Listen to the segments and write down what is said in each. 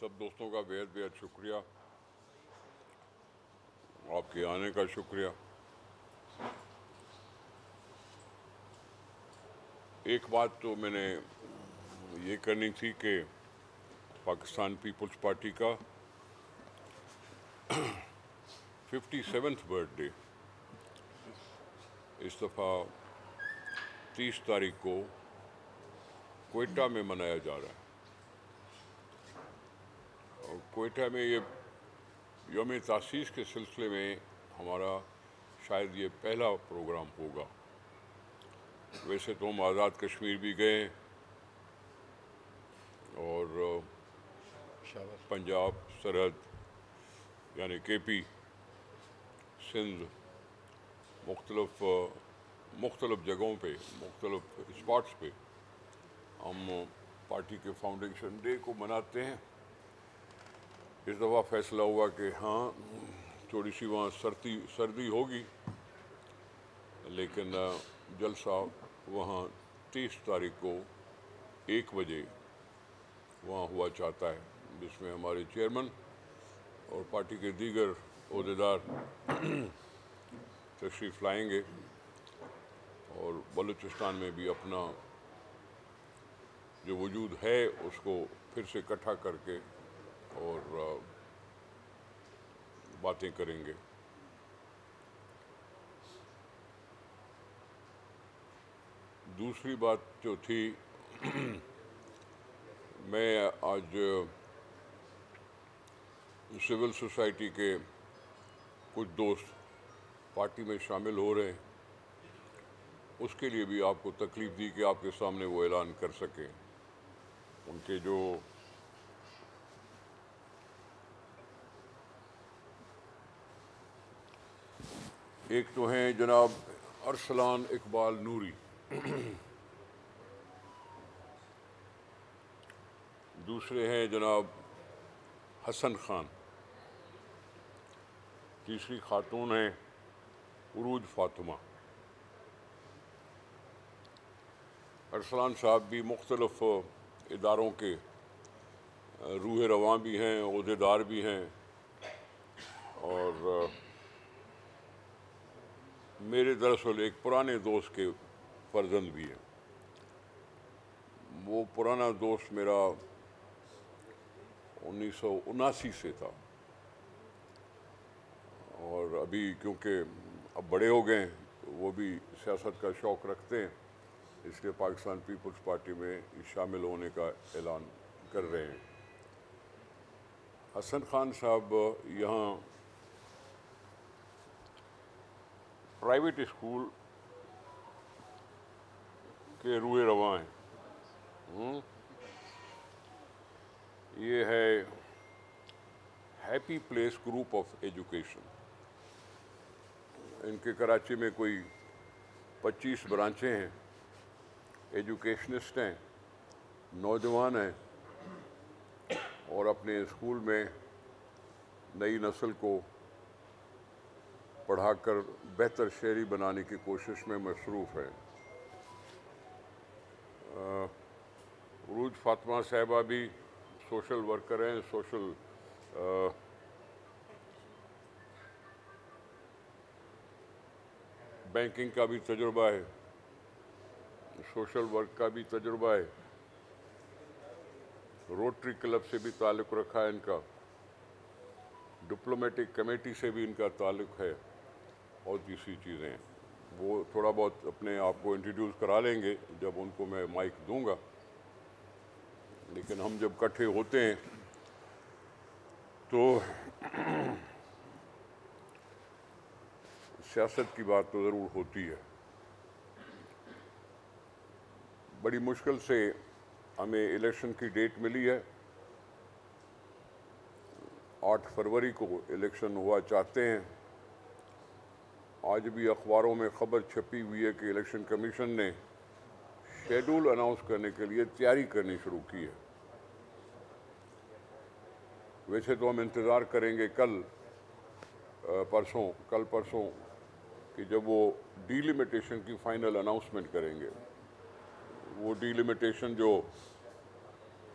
سب دوستوں کا بہت بہت شکریہ، آپ کے آنے کا شکریہ۔ ایک بات تو میں نے یہ کرنی تھی کہ پاکستان پیپلز پارٹی کا 57th برتھ ڈے اس دفعہ 30 تاریخ کو کوئٹہ میں منایا جا رہا ہے، اور کوئٹہ میں یہ یوم تاسیس کے سلسلے میں ہمارا شاید یہ پہلا پروگرام ہوگا۔ ویسے تو ہم آزاد کشمیر بھی گئے اور پنجاب سرحد یعنی کے پی، سندھ، مختلف جگہوں پہ، مختلف اسپاٹس پہ ہم پارٹی کے فاؤنڈیشن ڈے کو مناتے ہیں۔ اس دفعہ فیصلہ ہوا کہ ہاں تھوڑی سی وہاں سردی ہوگی، لیکن جلسہ وہاں 30 تاریخ کو 1 بجے وہاں ہوا چاہتا ہے، جس میں ہمارے چیئرمین اور پارٹی کے دیگر عہدیدار تشریف لائیں گے، اور بلوچستان میں بھی اپنا جو وجود ہے اس کو پھر سے اکٹھا کر کے اور باتیں کریں گے۔ دوسری بات جو تھی، میں آج سول سوسائٹی کے کچھ دوست پارٹی میں شامل ہو رہے ہیں، اس کے لیے بھی آپ کو تکلیف دی کہ آپ کے سامنے وہ اعلان کر سکیں۔ ان کے جو ایک تو ہیں جناب ارسلان اقبال نوری، دوسرے ہیں جناب حسن خان، تیسری خاتون ہیں عروج فاطمہ۔ ارسلان صاحب بھی مختلف اداروں کے روح رواں بھی ہیں، عہدیدار بھی ہیں، اور میرے دراصل ایک پرانے دوست کے فرزند بھی ہیں۔ وہ پرانا دوست میرا 1979 سے تھا، اور ابھی کیونکہ اب بڑے ہو گئے ہیں تو وہ بھی سیاست کا شوق رکھتے ہیں، اس لیے پاکستان پیپلز پارٹی میں شامل ہونے کا اعلان کر رہے ہیں۔ حسن خان صاحب یہاں پرائیویٹ اسکول کے روح رواں ہیں۔ یہ ہے happy place group of education, ان کے کراچی میں کوئی 25 برانچیں ہیں، ایجوکیشنسٹ ہیں، نوجوان ہیں، اور اپنے اسکول میں نئی نسل کو پڑھا کر بہتر شہری بنانے کی کوشش میں مصروف ہیں۔ عروج فاطمہ صاحبہ بھی سوشل ورکر ہیں، سوشل بینکنگ کا بھی تجربہ ہے، سوشل ورک کا بھی تجربہ ہے، روٹری کلب سے بھی تعلق رکھا ہے ان کا، ڈپلومیٹک کمیٹی سے بھی ان کا تعلق ہے، اور دوسری چیزیں ہیں۔ وہ تھوڑا بہت اپنے آپ کو انٹروڈیوس کرا لیں گے جب ان کو میں مائک دوں گا، لیکن ہم جب اکٹھے ہوتے ہیں تو سیاست کی بات تو ضرور ہوتی ہے۔ بڑی مشکل سے ہمیں الیکشن کی ڈیٹ ملی ہے، 8 فروری کو الیکشن ہوا چاہتے ہیں۔ آج بھی اخباروں میں خبر چھپی ہوئی ہے کہ الیکشن کمیشن نے شیڈول اناؤنس کرنے کے لیے تیاری کرنی شروع کی ہے۔ ویسے تو ہم انتظار کریں گے کل پرسوں کہ جب وہ ڈیلیمیٹیشن کی فائنل اناؤنسمنٹ کریں گے۔ وہ ڈیلیمیٹیشن جو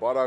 12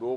2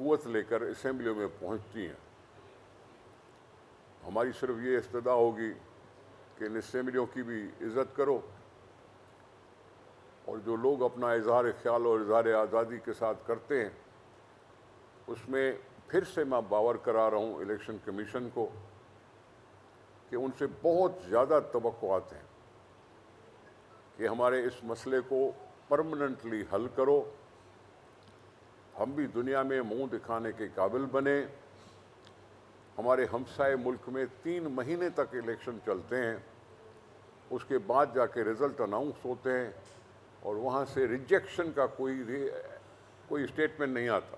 قوت لے کر اسمبلیوں میں پہنچتی ہیں. ہماری صرف یہ استدعا ہوگی کہ ان اسمبلیوں کی بھی عزت کرو، اور جو لوگ اپنا اظہار خیال اور اظہار آزادی کے ساتھ کرتے ہیں اس میں پھر سے میں باور کرا رہا ہوں الیکشن کمیشن کو کہ ان سے بہت زیادہ توقعات ہیں کہ ہمارے اس مسئلے کو پرماننٹلی حل کرو، ہم بھی دنیا میں منہ دکھانے کے قابل بنے. ہمارے ہمسائے ملک میں 3 مہینے تک الیکشن چلتے ہیں، اس کے بعد جا کے رزلٹ اناؤنس ہوتے ہیں اور وہاں سے ریجیکشن کا کوئی اسٹیٹمنٹ نہیں آتا.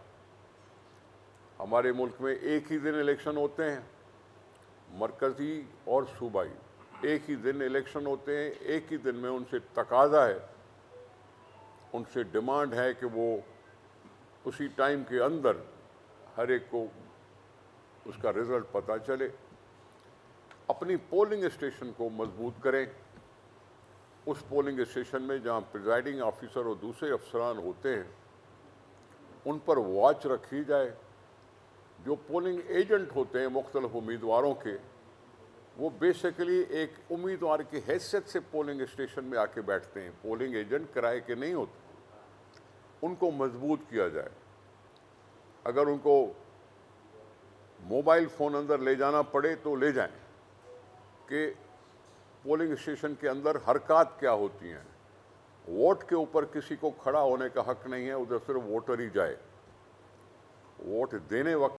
ہمارے ملک میں ایک ہی دن الیکشن ہوتے ہیں، مرکزی اور صوبائی ایک ہی دن الیکشن ہوتے ہیں. ایک ہی دن میں ان سے تقاضا ہے، ان سے ڈیمانڈ ہے کہ وہ اسی ٹائم کے اندر ہر ایک کو اس کا رزلٹ پتہ چلے. اپنی پولنگ اسٹیشن کو مضبوط کریں. اس پولنگ اسٹیشن میں جہاں پریزائڈنگ آفیسر اور دوسرے افسران ہوتے ہیں ان پر واچ رکھی جائے. جو پولنگ ایجنٹ ہوتے ہیں مختلف امیدواروں کے، وہ بیسیکلی ایک امیدوار کی حیثیت سے پولنگ اسٹیشن میں آ کے بیٹھتے ہیں، پولنگ ایجنٹ کرائے کے نہیں ہوتے. ان کو مضبوط کیا جائے. اگر ان کو موبائل فون اندر لے جانا پڑے تو لے جائیں کہ پولنگ اسٹیشن کے اندر حرکات کیا ہوتی ہیں. ووٹ کے اوپر کسی کو کھڑا ہونے کا حق نہیں ہے، ادھر صرف ووٹر ہی جائے. ووٹ دینے وقت